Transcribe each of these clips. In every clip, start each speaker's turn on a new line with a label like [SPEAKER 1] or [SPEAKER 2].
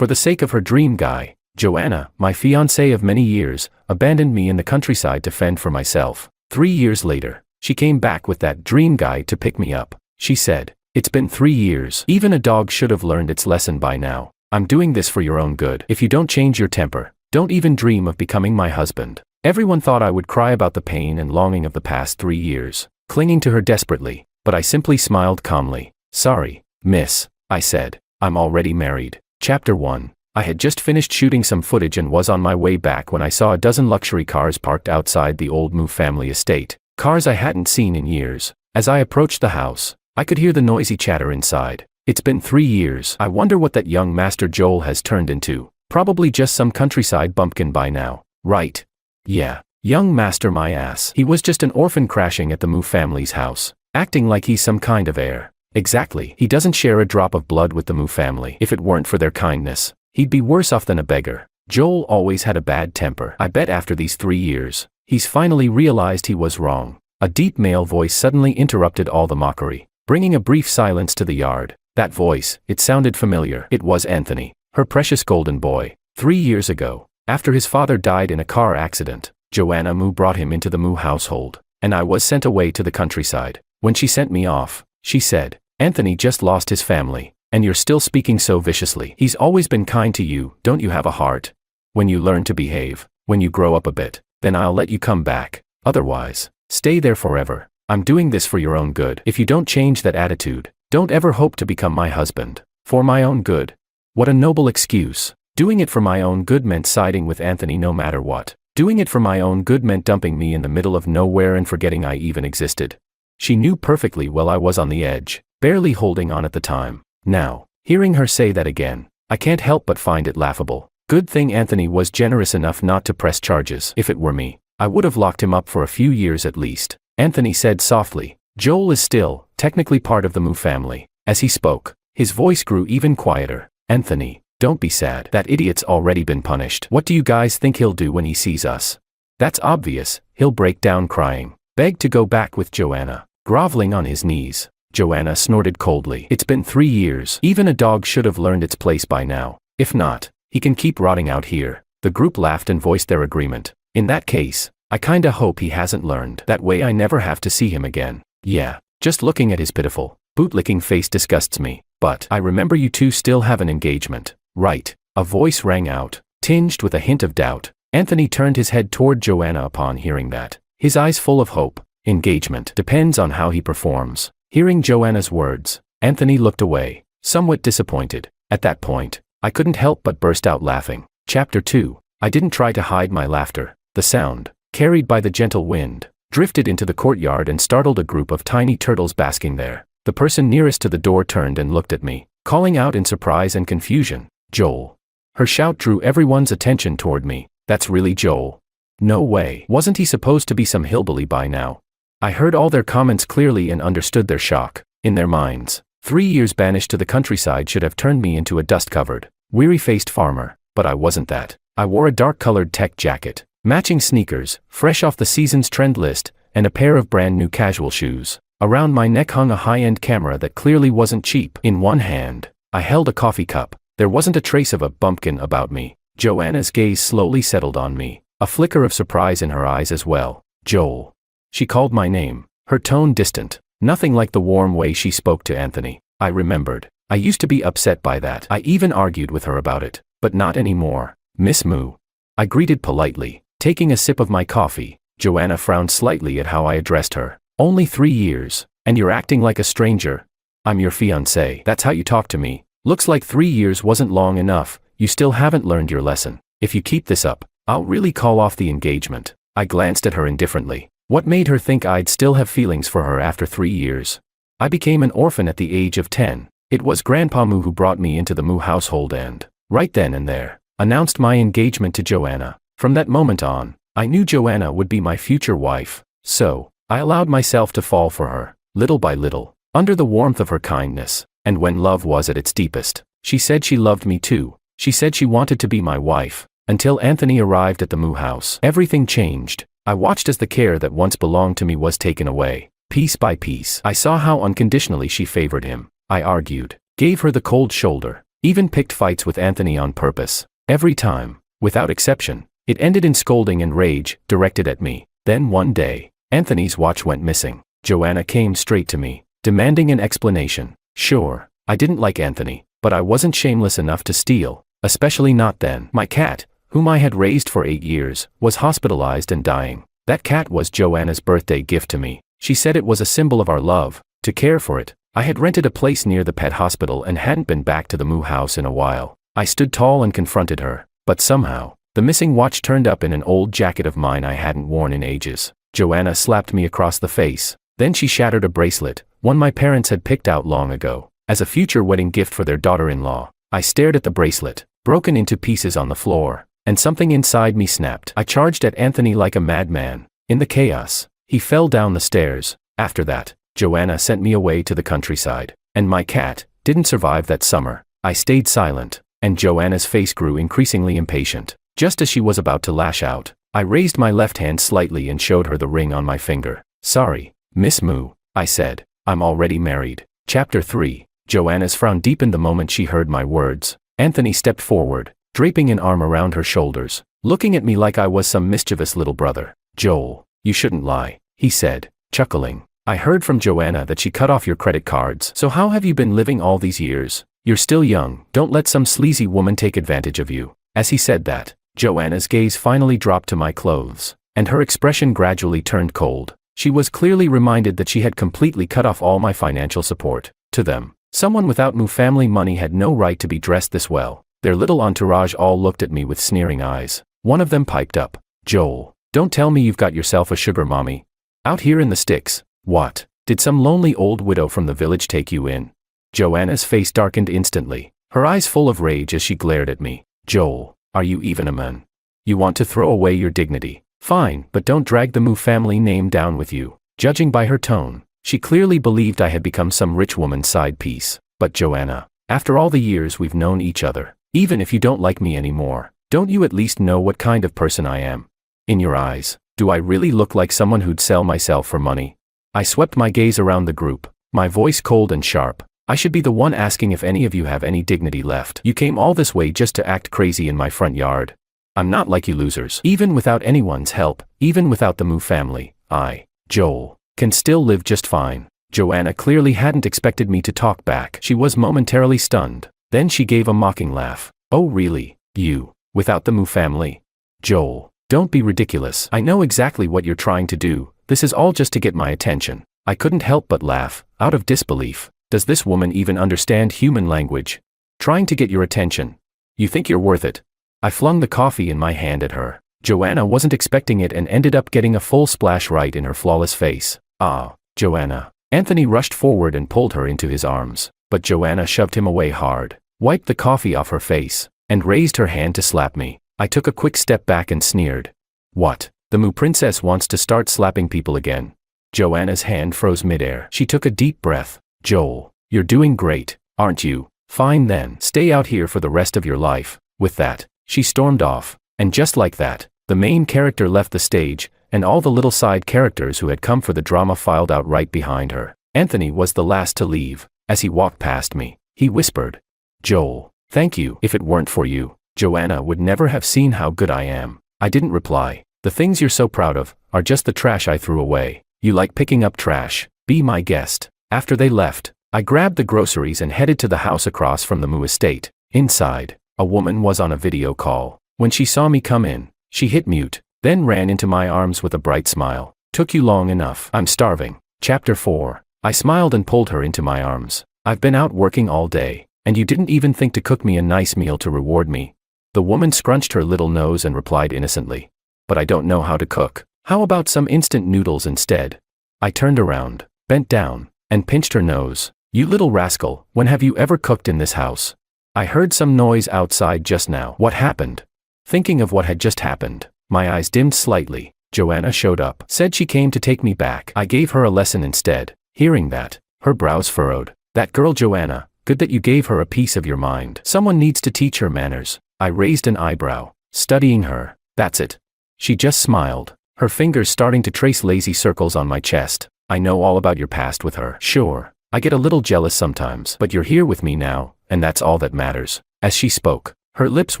[SPEAKER 1] For the sake of her dream guy, Joanna, my fiancée of many years, abandoned me in the countryside to fend for myself. 3 years later, she came back with that dream guy to pick me up. She said, "It's been 3 years. Even a dog should have learned its lesson by now. I'm doing this for your own good. If you don't change your temper, don't even dream of becoming my husband." Everyone thought I would cry about the pain and longing of the past 3 years, clinging to her desperately, but I simply smiled calmly. "Sorry, miss," I said. "I'm already married." Chapter 1. I had just finished shooting some footage and was on my way back when I saw a dozen luxury cars parked outside the old Moo family estate. Cars I hadn't seen in years. As I approached the house, I could hear the noisy chatter inside. It's been 3 years. I wonder what that young Master Joel has turned into. Probably just some countryside bumpkin by now. Right. Yeah. Young Master my ass. He was just an orphan crashing at the Moo family's house, acting like he's some kind of heir. Exactly. He doesn't share a drop of blood with the Moo family. If it weren't for their kindness, he'd be worse off than a beggar. Joel always had a bad temper. I bet after these 3 years, he's finally realized he was wrong. A deep male voice suddenly interrupted all the mockery, bringing a brief silence to the yard. That voice, it sounded familiar. It was Anthony, her precious golden boy. 3 years ago, after his father died in a car accident, Joanna Moo brought him into the Moo household, and I was sent away to the countryside. When she sent me off, she said, "Anthony just lost his family, and you're still speaking so viciously. He's always been kind to you. Don't you have a heart? When you learn to behave, when you grow up a bit, then I'll let you come back. Otherwise, stay there forever. I'm doing this for your own good. If you don't change that attitude, don't ever hope to become my husband. For my own good." What a noble excuse. Doing it for my own good meant siding with Anthony no matter what. Doing it for my own good meant dumping me in the middle of nowhere and forgetting I even existed. She knew perfectly well I was on the edge, barely holding on at the time. Now, hearing her say that again, I can't help but find it laughable. Good thing Anthony was generous enough not to press charges. If it were me, I would have locked him up for a few years at least. Anthony said softly, "Joel is still, technically part of the Moo family." As he spoke, his voice grew even quieter. "Anthony, don't be sad. That idiot's already been punished. What do you guys think he'll do when he sees us?" "That's obvious. He'll break down crying. Beg to go back with Joanna." Groveling on his knees, Joanna snorted coldly. "It's been 3 years. Even a dog should have learned its place by now. If not, he can keep rotting out here." The group laughed and voiced their agreement. "In that case, I kinda hope he hasn't learned. That way I never have to see him again." "Yeah, just looking at his pitiful, bootlicking face disgusts me. But I remember you two still have an engagement, right?" A voice rang out, tinged with a hint of doubt. Anthony turned his head toward Joanna upon hearing that, his eyes full of hope. "Engagement depends on how he performs." Hearing Joanna's words, Anthony looked away, somewhat disappointed. At that point, I couldn't help but burst out laughing. Chapter 2. I didn't try to hide my laughter. The sound, carried by the gentle wind, drifted into the courtyard and startled a group of tiny turtles basking there. The person nearest to the door turned and looked at me, calling out in surprise and confusion, "Joel." Her shout drew everyone's attention toward me. "That's really Joel? No way. Wasn't he supposed to be some hillbilly by now?" I heard all their comments clearly and understood their shock. In their minds, 3 years banished to the countryside should have turned me into a dust-covered, weary-faced farmer, but I wasn't that. I wore a dark-colored tech jacket, matching sneakers, fresh off the season's trend list, and a pair of brand-new casual shoes. Around my neck hung a high-end camera that clearly wasn't cheap. In one hand, I held a coffee cup. There wasn't a trace of a bumpkin about me. Joanna's gaze slowly settled on me, a flicker of surprise in her eyes as well. "Joel." She called my name, her tone distant, nothing like the warm way she spoke to Anthony. I remembered. I used to be upset by that. I even argued with her about it, but not anymore. "Miss Moo." I greeted politely, taking a sip of my coffee. Joanna frowned slightly at how I addressed her. "Only 3 years, and you're acting like a stranger. I'm your fiancé. That's how you talk to me. Looks like 3 years wasn't long enough. You still haven't learned your lesson. If you keep this up, I'll really call off the engagement." I glanced at her indifferently. What made her think I'd still have feelings for her after 3 years? I became an orphan at the age of 10. It was Grandpa Moo who brought me into the Moo household and, right then and there, announced my engagement to Joanna. From that moment on, I knew Joanna would be my future wife. So, I allowed myself to fall for her, little by little, under the warmth of her kindness. And when love was at its deepest, she said she loved me too. She said she wanted to be my wife. Until Anthony arrived at the Moo house, everything changed. I watched as the care that once belonged to me was taken away. Piece by piece, I saw how unconditionally she favored him. I argued, gave her the cold shoulder, Even picked fights with Anthony on purpose. Every time, without exception, it ended in scolding and rage, directed at me. Then one day, Anthony's watch went missing. Joanna came straight to me, demanding an explanation. Sure, I didn't like Anthony, but I wasn't shameless enough to steal, especially not then. My cat, whom I had raised for 8 years, was hospitalized and dying. That cat was Joanna's birthday gift to me. She said it was a symbol of our love, to care for it. I had rented a place near the pet hospital and hadn't been back to the Moo house in a while. I stood tall and confronted her, but somehow, the missing watch turned up in an old jacket of mine I hadn't worn in ages. Joanna slapped me across the face. Then she shattered a bracelet, one my parents had picked out long ago, as a future wedding gift for their daughter-in-law. I stared at the bracelet, broken into pieces on the floor, and something inside me snapped. I charged at Anthony like a madman. In the chaos, he fell down the stairs. After that, Joanna sent me away to the countryside, and my cat didn't survive that summer. I stayed silent, and Joanna's face grew increasingly impatient. Just as she was about to lash out, I raised my left hand slightly and showed her the ring on my finger. Sorry, Miss Moo, I said. I'm already married. Chapter 3. Joanna's frown deepened the moment she heard my words. Anthony stepped forward, draping an arm around her shoulders, looking at me like I was some mischievous little brother. Joel, you shouldn't lie, he said, chuckling. I heard from Joanna that she cut off your credit cards. So how have you been living all these years? You're still young. Don't let some sleazy woman take advantage of you. As he said that, Joanna's gaze finally dropped to my clothes, and her expression gradually turned cold. She was clearly reminded that she had completely cut off all my financial support. To them, someone without Moo family money had no right to be dressed this well. Their little entourage all looked at me with sneering eyes. One of them piped up, Joel, don't tell me you've got yourself a sugar mommy. Out here in the sticks. What? Did some lonely old widow from the village take you in? Joanna's face darkened instantly, her eyes full of rage as she glared at me. Joel, are you even a man? You want to throw away your dignity? Fine, but don't drag the Moo family name down with you. Judging by her tone, she clearly believed I had become some rich woman's side piece. But Joanna, after all the years we've known each other, even if you don't like me anymore, don't you at least know what kind of person I am? In your eyes, do I really look like someone who'd sell myself for money? I swept my gaze around the group, my voice cold and sharp. I should be the one asking if any of you have any dignity left. You came all this way just to act crazy in my front yard. I'm not like you losers. Even without anyone's help, even without the Moo family, I, Joel, can still live just fine. Joanna clearly hadn't expected me to talk back. She was momentarily stunned. Then she gave a mocking laugh. Oh really? You, without the Moo family? Joel, don't be ridiculous. I know exactly what you're trying to do. This is all just to get my attention. I couldn't help but laugh, out of disbelief. Does this woman even understand human language? Trying to get your attention. You think you're worth it? I flung the coffee in my hand at her. Joanna wasn't expecting it and ended up getting a full splash right in her flawless face. Ah, Joanna. Anthony rushed forward and pulled her into his arms, but Joanna shoved him away hard, wiped the coffee off her face, and raised her hand to slap me. I took a quick step back and sneered. What? The Moo princess wants to start slapping people again. Joanna's hand froze midair. She took a deep breath. Joel, you're doing great, aren't you? Fine then. Stay out here for the rest of your life. With that, she stormed off, and just like that, the main character left the stage, and all the little side characters who had come for the drama filed out right behind her. Anthony was the last to leave. As he walked past me, he whispered, Joel, thank you. If it weren't for you, Joanna would never have seen how good I am. I didn't reply. The things you're so proud of are just the trash I threw away. You like picking up trash. Be my guest. After they left, I grabbed the groceries and headed to the house across from the Moo estate. Inside, a woman was on a video call. When she saw me come in, she hit mute, then ran into my arms with a bright smile. Took you long enough. I'm starving. Chapter 4. I smiled and pulled her into my arms. I've been out working all day, and you didn't even think to cook me a nice meal to reward me. The woman scrunched her little nose and replied innocently, but I don't know how to cook. How about some instant noodles instead? I turned around, bent down, and pinched her nose. You little rascal, when have you ever cooked in this house? I heard some noise outside just now. What happened? Thinking of what had just happened, my eyes dimmed slightly. Joanna showed up, said she came to take me back. I gave her a lesson instead. Hearing that, her brows furrowed. That girl Joanna, good that you gave her a piece of your mind. Someone needs to teach her manners. I raised an eyebrow, studying her. That's it. She just smiled, her fingers starting to trace lazy circles on my chest. I know all about your past with her. Sure, I get a little jealous sometimes, but you're here with me now, and that's all that matters. As she spoke, her lips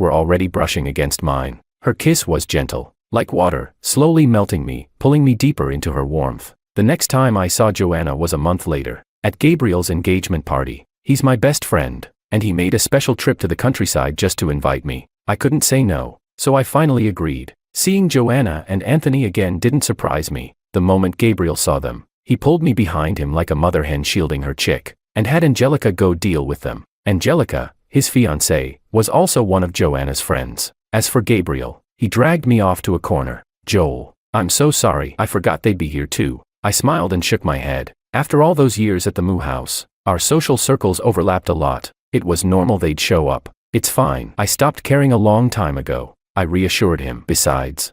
[SPEAKER 1] were already brushing against mine. Her kiss was gentle, like water, slowly melting me, pulling me deeper into her warmth. The next time I saw Joanna was a month later, at Gabriel's engagement party. He's my best friend, and he made a special trip to the countryside just to invite me. I couldn't say no, so I finally agreed. Seeing Joanna and Anthony again didn't surprise me. The moment Gabriel saw them, he pulled me behind him like a mother hen shielding her chick, and had Angelica go deal with them. Angelica, his fiancée, was also one of Joanna's friends. As for Gabriel, he dragged me off to a corner. "Joel, I'm so sorry, I forgot they'd be here too." I smiled and shook my head. After all those years at the Moo House, our social circles overlapped a lot. It was normal they'd show up. "It's fine. I stopped caring a long time ago," I reassured him. "Besides,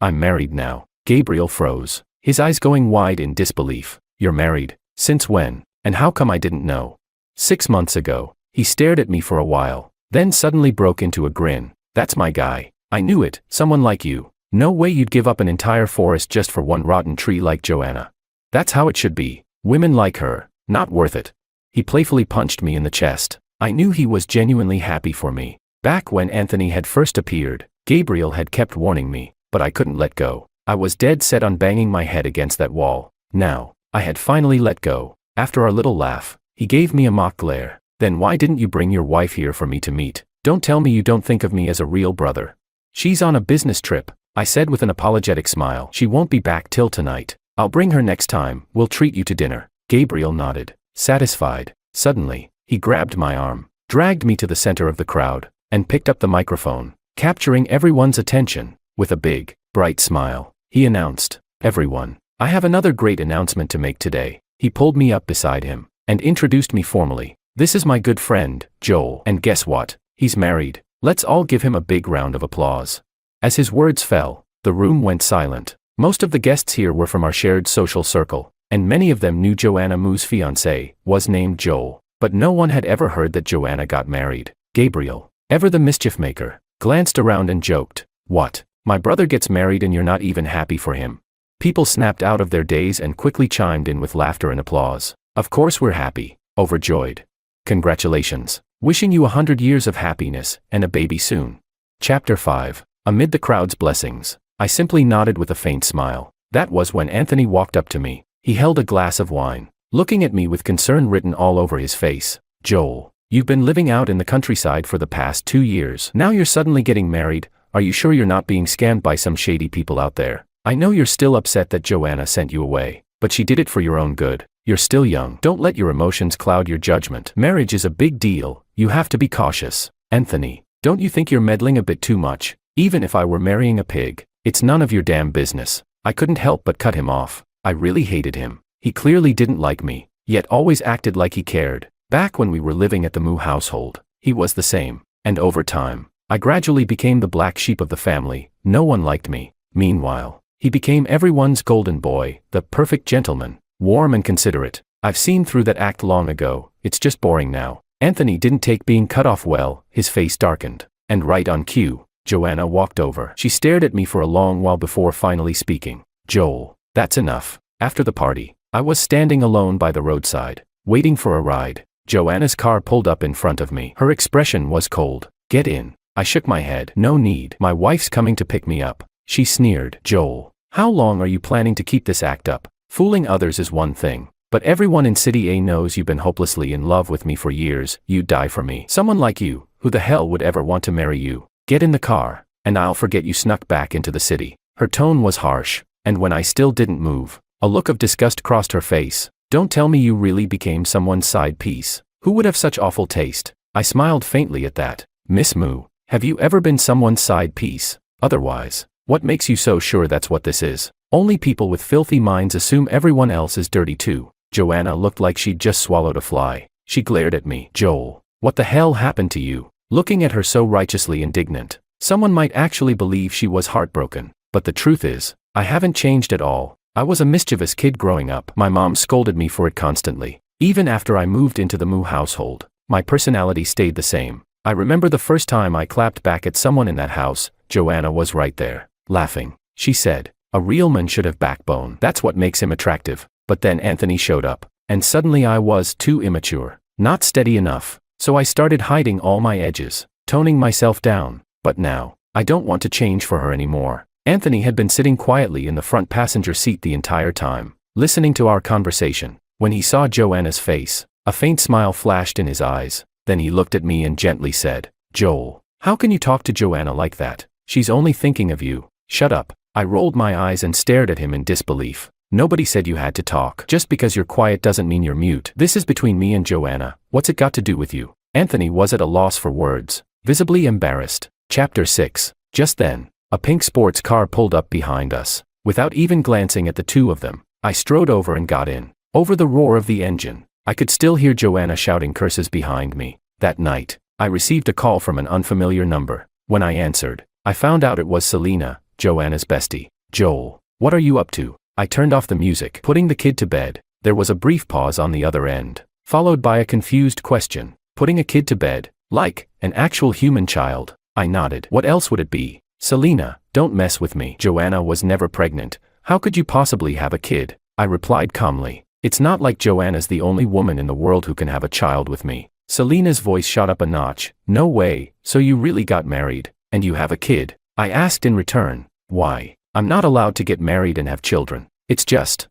[SPEAKER 1] I'm married now." Gabriel froze, his eyes going wide in disbelief. "You're married? Since when? And how come I didn't know?" "6 months ago." He stared at me for a while, then suddenly broke into a grin. "That's my guy. I knew it, someone like you. No way you'd give up an entire forest just for one rotten tree like Joanna. That's how it should be. Women like her, not worth it." He playfully punched me in the chest. I knew he was genuinely happy for me. Back when Anthony had first appeared, Gabriel had kept warning me, but I couldn't let go. I was dead set on banging my head against that wall. Now, I had finally let go. After our little laugh, he gave me a mock glare. "Then why didn't you bring your wife here for me to meet? Don't tell me you don't think of me as a real brother." "She's on a business trip," I said with an apologetic smile. "She won't be back till tonight. I'll bring her next time. We'll treat you to dinner." Gabriel nodded, satisfied. Suddenly, he grabbed my arm, dragged me to the center of the crowd, and picked up the microphone, capturing everyone's attention. With a big, bright smile, he announced, "Everyone, I have another great announcement to make today." He pulled me up beside him, and introduced me formally. "This is my good friend, Joel, and guess what? He's married. Let's all give him a big round of applause." As his words fell, the room went silent. Most of the guests here were from our shared social circle, and many of them knew Joanna Moo's fiancé was named Joel, but no one had ever heard that Joanna got married. Gabriel, ever the mischief maker, glanced around and joked, "What? My brother gets married and you're not even happy for him?" People snapped out of their daze and quickly chimed in with laughter and applause. "Of course we're happy, overjoyed. Congratulations. Wishing you 100 years of happiness and a baby soon." Chapter 5. Amid the crowd's blessings, I simply nodded with a faint smile. That was when Anthony walked up to me. He held a glass of wine, looking at me with concern written all over his face. "Joel, you've been living out in the countryside for the past 2 years. Now you're suddenly getting married. Are you sure you're not being scammed by some shady people out there? I know you're still upset that Joanna sent you away, but she did it for your own good. You're still young. Don't let your emotions cloud your judgment. Marriage is a big deal. You have to be cautious." "Anthony, don't you think you're meddling a bit too much? Even if I were marrying a pig, it's none of your damn business." I couldn't help but cut him off. I really hated him. He clearly didn't like me, yet always acted like he cared. Back when we were living at the Moo household, he was the same. And over time, I gradually became the black sheep of the family. No one liked me. Meanwhile, he became everyone's golden boy, the perfect gentleman, warm and considerate. I've seen through that act long ago. It's just boring now. Anthony didn't take being cut off well. His face darkened. And right on cue, Joanna walked over. She stared at me for a long while before finally speaking. "Joel, that's enough." After the party, I was standing alone by the roadside, waiting for a ride. Joanna's car pulled up in front of me. Her expression was cold. "Get in." I shook my head. "No need. My wife's coming to pick me up." She sneered. "Joel, how long are you planning to keep this act up? Fooling others is one thing, but everyone in City A knows you've been hopelessly in love with me for years. You'd die for me. Someone like you, who the hell would ever want to marry you? Get in the car, and I'll forget you snuck back into the city." Her tone was harsh, and when I still didn't move, a look of disgust crossed her face. "Don't tell me you really became someone's side piece. Who would have such awful taste?" I smiled faintly at that. "Miss Moo, have you ever been someone's side piece? Otherwise, what makes you so sure that's what this is? Only people with filthy minds assume everyone else is dirty too." Joanna looked like she'd just swallowed a fly. She glared at me. "Joel, what the hell happened to you?" Looking at her so righteously indignant, someone might actually believe she was heartbroken. But the truth is, I haven't changed at all. I was a mischievous kid growing up. My mom scolded me for it constantly. Even after I moved into the Moo household, my personality stayed the same. I remember the first time I clapped back at someone in that house. Joanna was right there, laughing. She said, "A real man should have backbone. That's what makes him attractive." But then Anthony showed up, And suddenly I was too immature, not steady enough, so I started hiding all my edges, toning myself down. But now, I don't want to change for her anymore. Anthony had been sitting quietly in the front passenger seat the entire time, listening to our conversation. When he saw Joanna's face, a faint smile flashed in his eyes. Then he looked at me and gently said, "Joel, how can you talk to Joanna like that? She's only thinking of you." "Shut up." I rolled my eyes and stared at him in disbelief. "Nobody said you had to talk. Just because you're quiet doesn't mean you're mute. This is between me and Joanna. What's it got to do with you?" Anthony was at a loss for words, visibly embarrassed. Chapter 6. Just then, a pink sports car pulled up behind us. Without even glancing at the two of them, I strode over and got in. Over the roar of the engine, I could still hear Joanna shouting curses behind me. That night, I received a call from an unfamiliar number. When I answered, I found out it was Selena, Joanna's bestie. "Joel, what are you up to?" I turned off the music, putting the kid to bed. There was a brief pause on the other end, followed by a confused question. "Putting a kid to bed? Like an actual human child?" I nodded. "What else would it be?" "Selena, don't mess with me. Joanna was never pregnant. How could you possibly have a kid?" I replied calmly. "It's not like Joanna's the only woman in the world who can have a child with me." Selena's voice shot up a notch. "No way, so you really got married, and you have a kid?" I asked in return. "Why? I'm not allowed to get married and have children. It's just...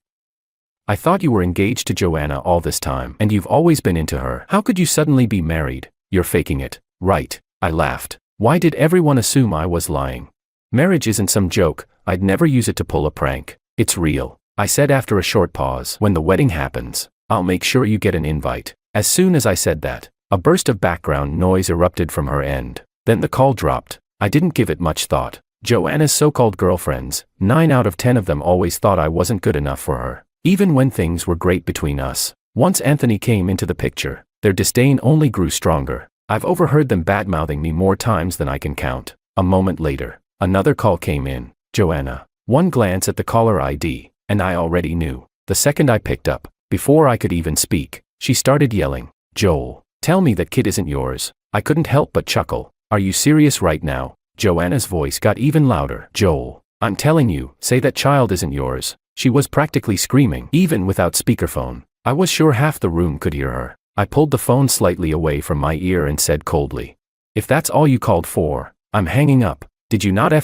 [SPEAKER 1] I thought you were engaged to Joanna all this time, and you've always been into her. How could you suddenly be married? You're faking it, right?" I laughed. Why did everyone assume I was lying? "Marriage isn't some joke. I'd never use it to pull a prank. It's real," I said after a short pause. "When the wedding happens, I'll make sure you get an invite." As soon as I said that, a burst of background noise erupted from her end. Then the call dropped. I didn't give it much thought. Joanna's so-called girlfriends, 9 out of 10 of them always thought I wasn't good enough for her, even when things were great between us. Once Anthony came into the picture, their disdain only grew stronger. I've overheard them badmouthing me more times than I can count. A moment later, another call came in. "Joanna." One glance at the caller ID, and I already knew. The second I picked up, before I could even speak, she started yelling, "Joel, tell me that kid isn't yours." I couldn't help but chuckle. "Are you serious right now?" Joanna's voice got even louder. "Joel, I'm telling you, say that child isn't yours." She was practically screaming, even without speakerphone. I was sure half the room could hear her. I pulled the phone slightly away from my ear and said coldly, "If that's all you called for, I'm hanging up." "Did you not *****ing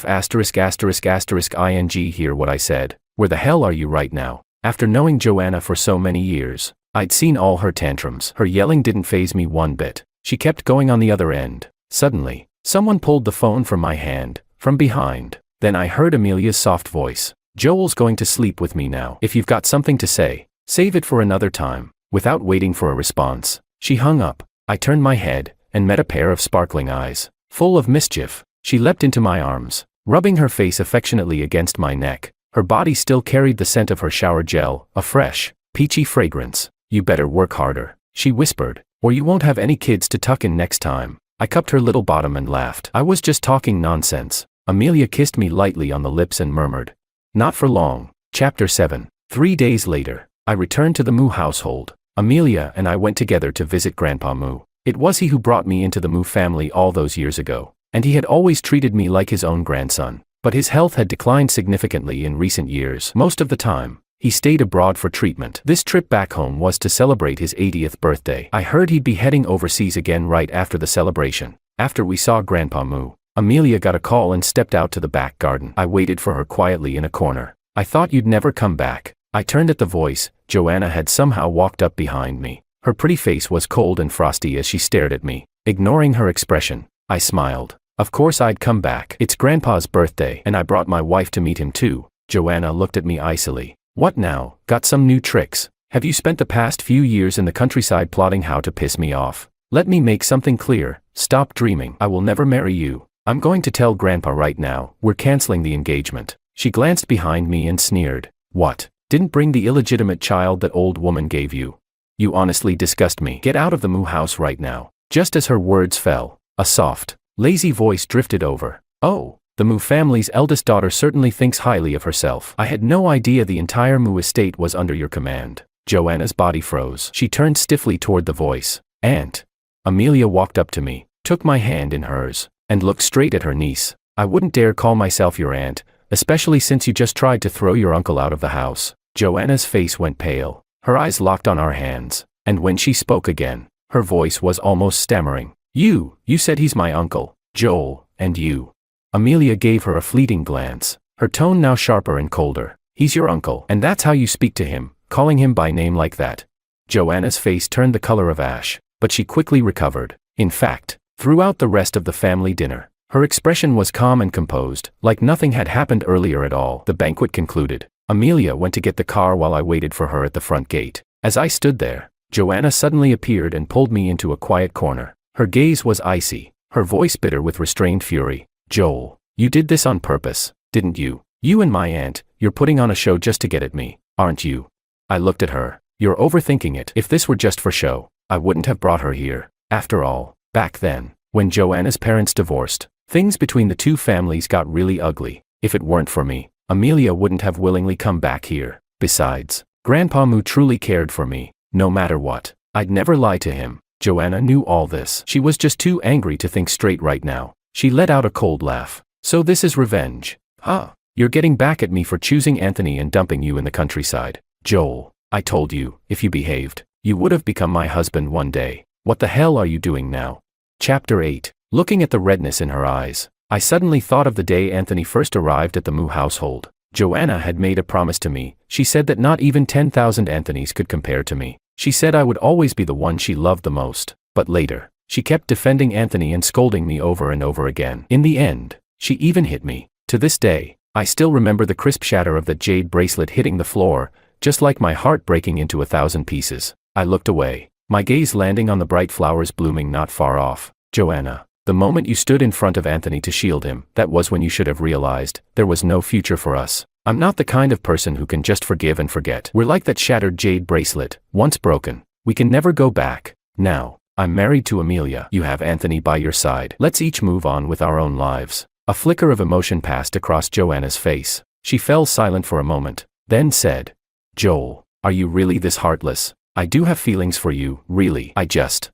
[SPEAKER 1] hear what I said? Where the hell are you right now?" After knowing Joanna for so many years, I'd seen all her tantrums. Her yelling didn't faze me one bit. She kept going on the other end. Suddenly, someone pulled the phone from my hand, from behind. Then I heard Amelia's soft voice. "Joel's going to sleep with me now. If you've got something to say, save it for another time." Without waiting for a response, she hung up. I turned my head, and met a pair of sparkling eyes, full of mischief. She leapt into my arms, rubbing her face affectionately against my neck. Her body still carried the scent of her shower gel, a fresh, peachy fragrance. "You better work harder," she whispered, "or you won't have any kids to tuck in next time." I cupped her little bottom and laughed. I was just talking nonsense. Amelia kissed me lightly on the lips and murmured, "Not for long." Chapter 7. 3 days later, I returned to the Moo household. Amelia and I went together to visit Grandpa Moo. It was he who brought me into the Moo family all those years ago, and he had always treated me like his own grandson. But his health had declined significantly in recent years. Most of the time, he stayed abroad for treatment. This trip back home was to celebrate his 80th birthday. I heard he'd be heading overseas again right after the celebration. After we saw Grandpa Moo, Amelia got a call and stepped out to the back garden. I waited for her quietly in a corner. "I thought you'd never come back." I turned at the voice. Joanna had somehow walked up behind me. Her pretty face was cold and frosty as she stared at me. Ignoring her expression, I smiled. Of course I'd come back. It's Grandpa's birthday, and I brought my wife to meet him too. Joanna looked at me icily. "What now? Got some new tricks? Have you spent the past few years in the countryside plotting how to piss me off?" "Let me make something clear. Stop dreaming. I will never marry you. I'm going to tell Grandpa right now. We're canceling the engagement." She glanced behind me and sneered. "What? Didn't bring the illegitimate child that old woman gave you? You honestly disgust me. Get out of the Moo house right now." Just as her words fell, a soft, lazy voice drifted over. "Oh, the Moo family's eldest daughter certainly thinks highly of herself. I had no idea the entire Moo estate was under your command." Joanna's body froze. She turned stiffly toward the voice. "Aunt." Amelia walked up to me, took my hand in hers, and looked straight at her niece. "I wouldn't dare call myself your aunt, especially since you just tried to throw your uncle out of the house." Joanna's face went pale. Her eyes locked on our hands, and when she spoke again, her voice was almost stammering. You said he's my uncle, Joel, and you. Amelia gave her a fleeting glance, her tone now sharper and colder. He's your uncle, and that's how you speak to him, calling him by name like that. Joanna's face turned the color of ash, but she quickly recovered. In fact, throughout the rest of the family dinner, her expression was calm and composed, like nothing had happened earlier at all. The banquet concluded. Amelia went to get the car while I waited for her at the front gate. As I stood there, Joanna suddenly appeared and pulled me into a quiet corner. Her gaze was icy, her voice bitter with restrained fury. Joel, you did this on purpose, didn't you? You and my aunt, you're putting on a show just to get at me, aren't you? I looked at her. You're overthinking it. If this were just for show, I wouldn't have brought her here. After all, back then, when Joanna's parents divorced, things between the two families got really ugly. If it weren't for me, Amelia wouldn't have willingly come back here. Besides, Grandpa Moo truly cared for me, no matter what. I'd never lie to him. Joanna knew all this. She was just too angry to think straight right now. She let out a cold laugh. So this is revenge. Huh? You're getting back at me for choosing Anthony and dumping you in the countryside. Joel, I told you, if you behaved, you would have become my husband one day. What the hell are you doing now? Chapter 8. Looking at the redness in her eyes, I suddenly thought of the day Anthony first arrived at the Moo household. Joanna had made a promise to me. She said that not even 10,000 Anthonys could compare to me. She said I would always be the one she loved the most. But later, she kept defending Anthony and scolding me over and over again. In the end, she even hit me. To this day, I still remember the crisp shatter of that jade bracelet hitting the floor, just like my heart breaking into 1,000 pieces. I looked away, my gaze landing on the bright flowers blooming not far off. Joanna, the moment you stood in front of Anthony to shield him, that was when you should have realized there was no future for us. I'm not the kind of person who can just forgive and forget. We're like that shattered jade bracelet, once broken. We can never go back. Now, I'm married to Amelia. You have Anthony by your side. Let's each move on with our own lives. A flicker of emotion passed across Joanna's face. She fell silent for a moment, then said, Joel, are you really this heartless? I do have feelings for you, really. I just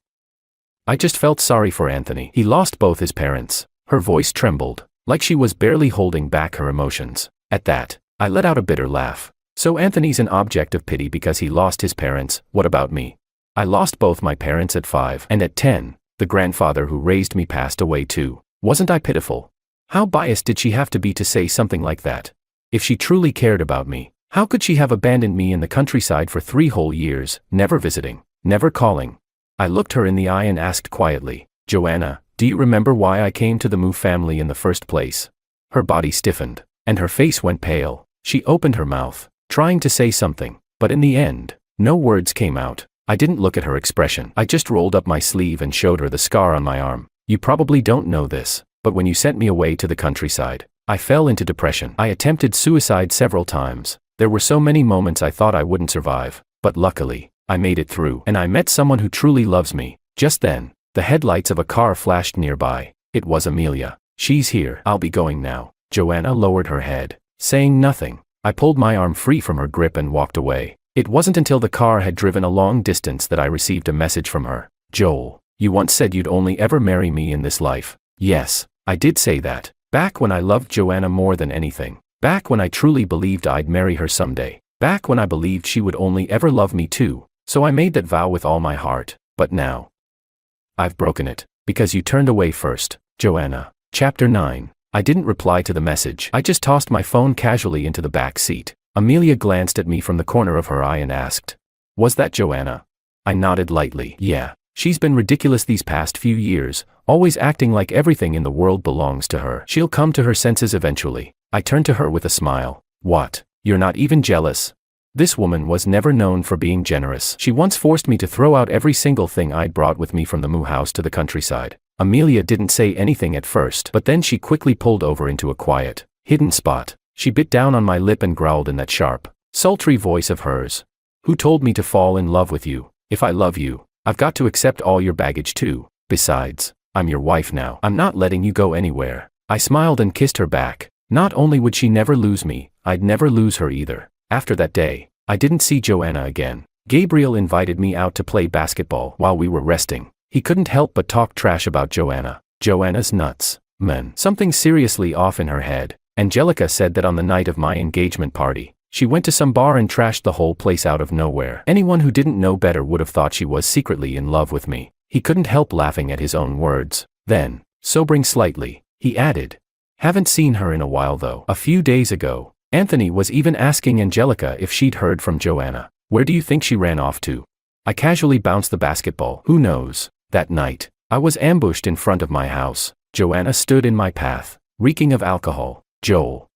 [SPEAKER 1] felt sorry for Anthony. He lost both his parents. Her voice trembled, like she was barely holding back her emotions. At that, I let out a bitter laugh. So Anthony's an object of pity because he lost his parents. What about me? I lost both my parents at 5, and at 10, the grandfather who raised me passed away too. Wasn't I pitiful? How biased did she have to be to say something like that? If she truly cared about me, how could she have abandoned me in the countryside for 3 whole years, never visiting, never calling? I looked her in the eye and asked quietly, Joanna, do you remember why I came to the Moo family in the first place? Her body stiffened, and her face went pale. She opened her mouth, trying to say something, but in the end, no words came out. I didn't look at her expression. I just rolled up my sleeve and showed her the scar on my arm. You probably don't know this, but when you sent me away to the countryside, I fell into depression. I attempted suicide several times. There were so many moments I thought I wouldn't survive, but luckily, I made it through. And I met someone who truly loves me. Just then, the headlights of a car flashed nearby. It was Amelia. She's here. I'll be going now. Joanna lowered her head, saying nothing. I pulled my arm free from her grip and walked away. It wasn't until the car had driven a long distance that I received a message from her. Joel, you once said you'd only ever marry me in this life. Yes, I did say that. Back when I loved Joanna more than anything. Back when I truly believed I'd marry her someday. Back when I believed she would only ever love me too. So I made that vow with all my heart. But now, I've broken it. Because you turned away first, Joanna. Chapter 9. I didn't reply to the message. I just tossed my phone casually into the back seat. Amelia glanced at me from the corner of her eye and asked, Was that Joanna? I nodded lightly. Yeah. She's been ridiculous these past few years, always acting like everything in the world belongs to her. She'll come to her senses eventually. I turned to her with a smile. What? You're not even jealous? This woman was never known for being generous. She once forced me to throw out every single thing I'd brought with me from the Moo house to the countryside. Amelia didn't say anything at first, but then she quickly pulled over into a quiet, hidden spot. She bit down on my lip and growled in that sharp, sultry voice of hers. Who told me to fall in love with you? If I love you, I've got to accept all your baggage too. Besides, I'm your wife now. I'm not letting you go anywhere. I smiled and kissed her back. Not only would she never lose me, I'd never lose her either. After that day, I didn't see Joanna again. Gabriel invited me out to play basketball while we were resting. He couldn't help but talk trash about Joanna. Joanna's nuts. Man, something seriously off in her head. Angelica said that on the night of my engagement party, She went to some bar and trashed the whole place out of nowhere. Anyone who didn't know better would have thought she was secretly in love with me. He couldn't help laughing at his own words. Then, sobering slightly, he added, "Haven't seen her in a while though." A few days ago, Anthony was even asking Angelica if she'd heard from Joanna. Where do you think she ran off to? I casually bounced the basketball. Who knows? That night, I was ambushed in front of my house. Joanna stood in my path, reeking of alcohol. Joel.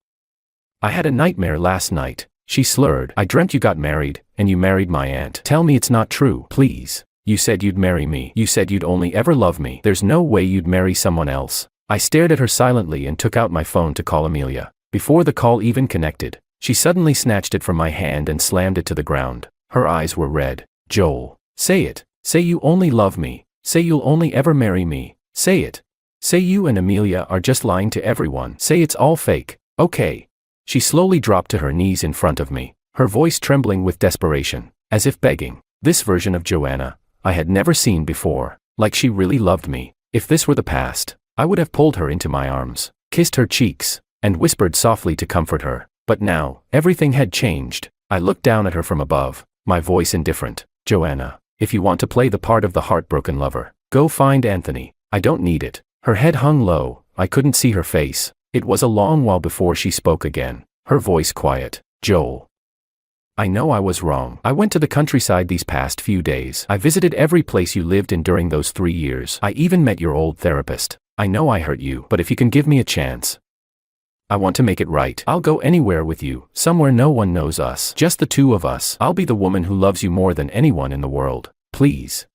[SPEAKER 1] I had a nightmare last night, she slurred. I dreamt you got married, and you married my aunt. Tell me it's not true, please. You said you'd marry me. You said you'd only ever love me. There's no way you'd marry someone else. I stared at her silently and took out my phone to call Amelia. Before the call even connected, she suddenly snatched it from my hand and slammed it to the ground. Her eyes were red. Joel, say it. Say you only love me. Say you'll only ever marry me. Say it. Say you and Amelia are just lying to everyone. Say it's all fake. Okay. She slowly dropped to her knees in front of me, her voice trembling with desperation, as if begging. This version of Joanna, I had never seen before, like she really loved me. If this were the past, I would have pulled her into my arms, kissed her cheeks, and whispered softly to comfort her. But now, everything had changed. I looked down at her from above, my voice indifferent. Joanna, if you want to play the part of the heartbroken lover, go find Anthony. I don't need it. Her head hung low, I couldn't see her face. It was a long while before she spoke again, her voice quiet. Joel. I know I was wrong. I went to the countryside these past few days. I visited every place you lived in during those 3 years. I even met your old therapist. I know I hurt you, but if you can give me a chance, I want to make it right. I'll go anywhere with you, somewhere no one knows us. Just the two of us. I'll be the woman who loves you more than anyone in the world. Please.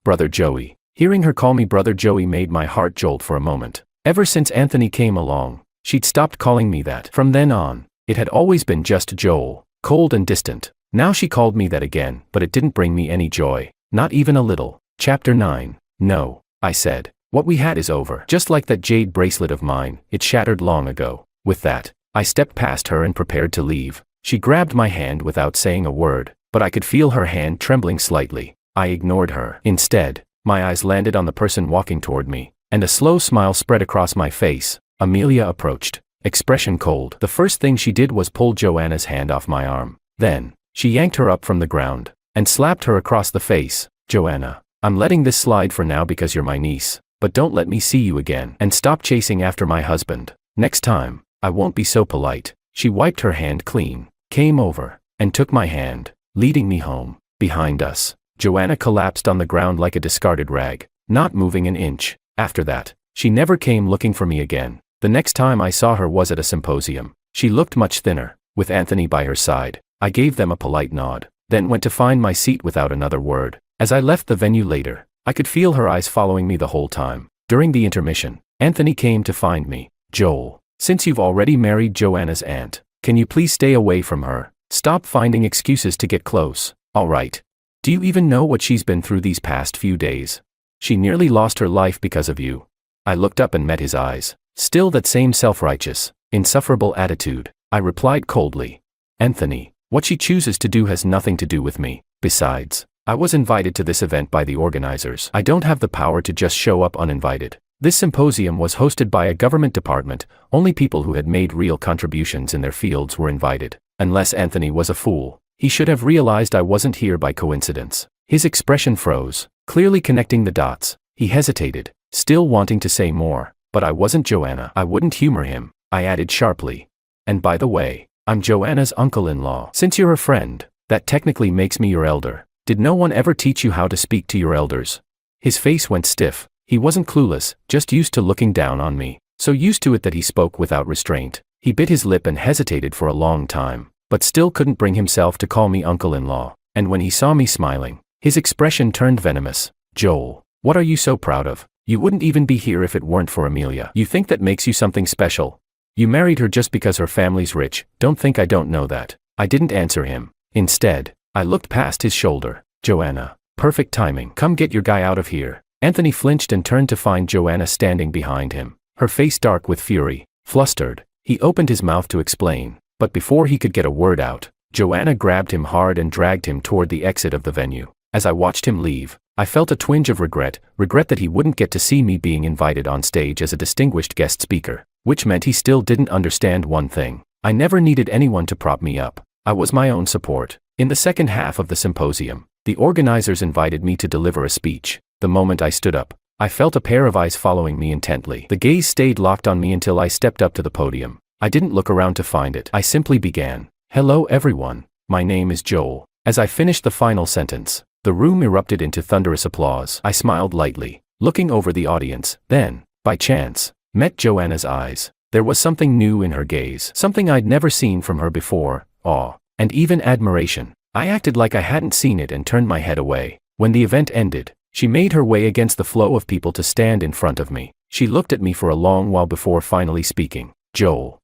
[SPEAKER 1] Brother Joey. Hearing her call me Brother Joey made my heart jolt for a moment. Ever since Anthony came along, she'd stopped calling me that. From then on, it had always been just Joel, cold and distant. Now she called me that again, but it didn't bring me any joy. Not even a little. Chapter 9. No, I said. What we had is over. Just like that jade bracelet of mine, it shattered long ago. With that, I stepped past her and prepared to leave. She grabbed my hand without saying a word, but I could feel her hand trembling slightly. I ignored her. Instead, my eyes landed on the person walking toward me, and a slow smile spread across my face. Amelia approached, expression cold. The first thing she did was pull Joanna's hand off my arm. Then, she yanked her up from the ground, and slapped her across the face. Joanna, I'm letting this slide for now because you're my niece, but don't let me see you again. And stop chasing after my husband. Next time, I won't be so polite. She wiped her hand clean, came over, and took my hand, leading me home. Behind us, Joanna collapsed on the ground like a discarded rag, not moving an inch. After that, she never came looking for me again. The next time I saw her was at a symposium. She looked much thinner, with Anthony by her side. I gave them a polite nod, then went to find my seat without another word. As I left the venue later, I could feel her eyes following me the whole time. During the intermission, Anthony came to find me. Joel, since you've already married Joanna's aunt, can you please stay away from her? Stop finding excuses to get close. All right. Do you even know what she's been through these past few days? She nearly lost her life because of you. I looked up and met his eyes. Still that same self-righteous, insufferable attitude. I replied coldly. Anthony, what she chooses to do has nothing to do with me. Besides, I was invited to this event by the organizers. I don't have the power to just show up uninvited. This symposium was hosted by a government department. Only people who had made real contributions in their fields were invited. Unless Anthony was a fool, he should have realized I wasn't here by coincidence. His expression froze, clearly connecting the dots. He hesitated, still wanting to say more. But I wasn't Joanna. I wouldn't humor him. I added sharply. And by the way, I'm Joanna's uncle-in-law. Since you're a friend, that technically makes me your elder. Did no one ever teach you how to speak to your elders? His face went stiff. He wasn't clueless, just used to looking down on me. So used to it that he spoke without restraint. He bit his lip and hesitated for a long time, but still couldn't bring himself to call me uncle-in-law. And when he saw me smiling, his expression turned venomous. Joel, what are you so proud of? You wouldn't even be here if it weren't for Amelia. You think that makes you something special? You married her just because her family's rich. Don't think I don't know that. I didn't answer him. Instead, I looked past his shoulder. Joanna, perfect timing. Come get your guy out of here. Anthony flinched and turned to find Joanna standing behind him, her face dark with fury. Flustered, he opened his mouth to explain, but before he could get a word out, Joanna grabbed him hard and dragged him toward the exit of the venue. As I watched him leave, I felt a twinge of regret that he wouldn't get to see me being invited on stage as a distinguished guest speaker, which meant he still didn't understand one thing. I never needed anyone to prop me up. I was my own support. In the second half of the symposium, the organizers invited me to deliver a speech. The moment I stood up, I felt a pair of eyes following me intently. The gaze stayed locked on me until I stepped up to the podium. I didn't look around to find it. I simply began. Hello everyone. My name is Joel. As I finished the final sentence, the room erupted into thunderous applause. I smiled lightly, looking over the audience, then, by chance, met Joanna's eyes. There was something new in her gaze, something I'd never seen from her before, awe, and even admiration. I acted like I hadn't seen it and turned my head away. When the event ended, she made her way against the flow of people to stand in front of me. She looked at me for a long while before finally speaking. Joel,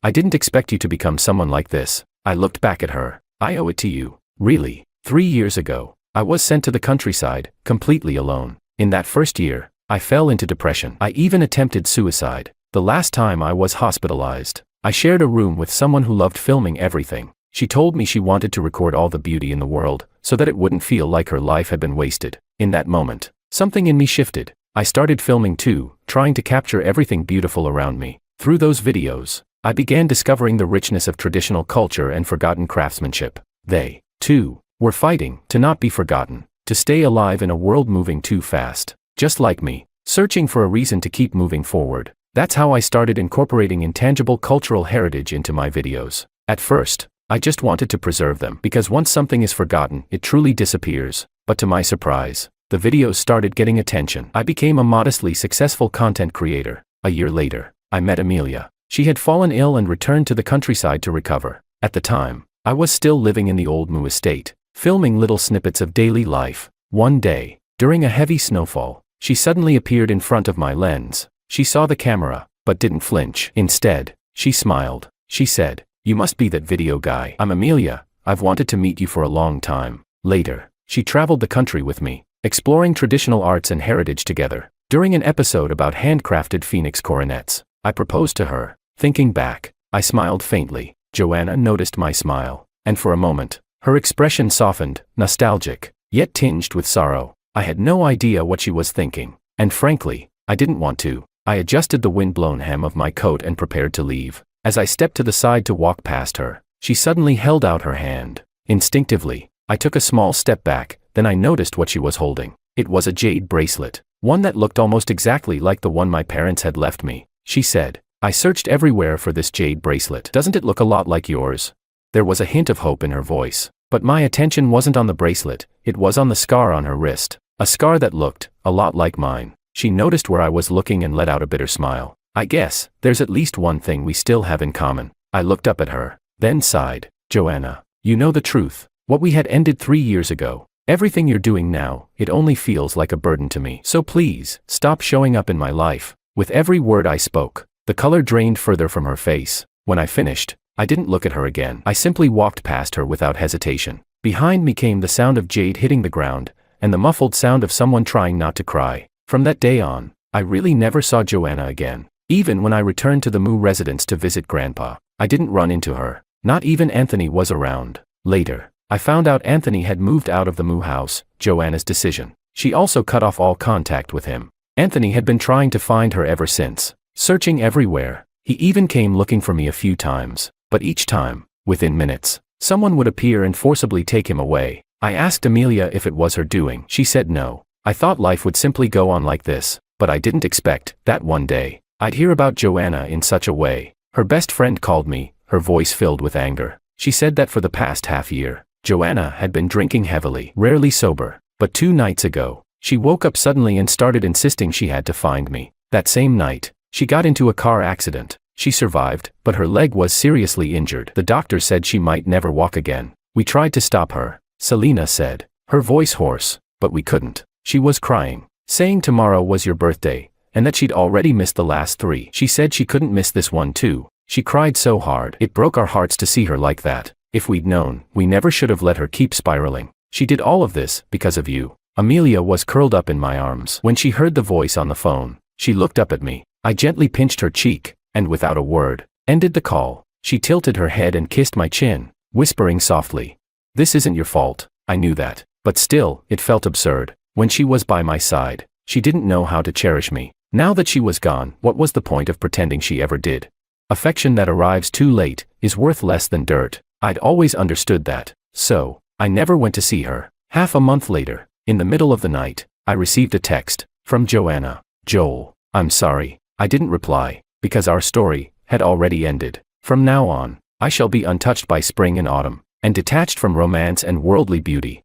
[SPEAKER 1] I didn't expect you to become someone like this. I looked back at her. I owe it to you. Really. 3 years ago, I was sent to the countryside, completely alone. In that first year, I fell into depression. I even attempted suicide. The last time I was hospitalized, I shared a room with someone who loved filming everything. She told me she wanted to record all the beauty in the world, so that it wouldn't feel like her life had been wasted. In that moment, something in me shifted. I started filming too, trying to capture everything beautiful around me. Through those videos, I began discovering the richness of traditional culture and forgotten craftsmanship. They, too, were fighting to not be forgotten, to stay alive in a world moving too fast, just like me, searching for a reason to keep moving forward. That's how I started incorporating intangible cultural heritage into my videos. At first, I just wanted to preserve them, because once something is forgotten, it truly disappears. But to my surprise, the videos started getting attention. I became a modestly successful content creator. A year later, I met Amelia. She had fallen ill and returned to the countryside to recover. At the time, I was still living in the old Moo estate, filming little snippets of daily life. One day, during a heavy snowfall, she suddenly appeared in front of my lens. She saw the camera, but didn't flinch. Instead, she smiled. She said, "You must be that video guy. I'm Amelia. I've wanted to meet you for a long time." Later, she traveled the country with me, exploring traditional arts and heritage together. During an episode about handcrafted phoenix coronets, I proposed to her. Thinking back, I smiled faintly. Joanna noticed my smile, and for a moment, her expression softened, nostalgic, yet tinged with sorrow. I had no idea what she was thinking, and frankly, I didn't want to. I adjusted the wind-blown hem of my coat and prepared to leave. As I stepped to the side to walk past her, she suddenly held out her hand. Instinctively, I took a small step back, then I noticed what she was holding. It was a jade bracelet, one that looked almost exactly like the one my parents had left me. She said, "I searched everywhere for this jade bracelet. Doesn't it look a lot like yours?" There was a hint of hope in her voice, but my attention wasn't on the bracelet, it was on the scar on her wrist. A scar that looked a lot like mine. She noticed where I was looking and let out a bitter smile. "I guess there's at least one thing we still have in common." I looked up at her, then sighed. "Joanna, you know the truth. What we had ended 3 years ago. Everything you're doing now, it only feels like a burden to me. So please, stop showing up in my life." With every word I spoke, the color drained further from her face. When I finished, I didn't look at her again. I simply walked past her without hesitation. Behind me came the sound of jade hitting the ground, and the muffled sound of someone trying not to cry. From that day on, I really never saw Joanna again. Even when I returned to the Moo residence to visit Grandpa, I didn't run into her. Not even Anthony was around. Later, I found out Anthony had moved out of the Moo house, Joanna's decision. She also cut off all contact with him. Anthony had been trying to find her ever since, searching everywhere. He even came looking for me a few times, but each time, within minutes, someone would appear and forcibly take him away. I asked Amelia if it was her doing. She said no. I thought life would simply go on like this, but I didn't expect that one day I'd hear about Joanna in such a way. Her best friend called me, her voice filled with anger. She said that for the past half year, Joanna had been drinking heavily, rarely sober, but 2 nights ago, she woke up suddenly and started insisting she had to find me. That same night, she got into a car accident. She survived, but her leg was seriously injured. The doctor said she might never walk again. We tried to stop her, Selena said, her voice hoarse, but we couldn't. She was crying, saying tomorrow was your birthday, and that she'd already missed the last 3. She said she couldn't miss this one too. She cried so hard. It broke our hearts to see her like that. If we'd known, we never should have let her keep spiraling. She did all of this because of you. Amelia was curled up in my arms. When she heard the voice on the phone, she looked up at me. I gently pinched her cheek, and without a word, ended the call. She tilted her head and kissed my chin, whispering softly, "This isn't your fault." I knew that, but still, it felt absurd. When she was by my side, she didn't know how to cherish me. Now that she was gone, what was the point of pretending she ever did? Affection that arrives too late is worth less than dirt. I'd always understood that, so I never went to see her. Half a month later, in the middle of the night, I received a text from Joanna. Joel, I'm sorry, I didn't reply, because our story had already ended. From now on, I shall be untouched by spring and autumn, and detached from romance and worldly beauty.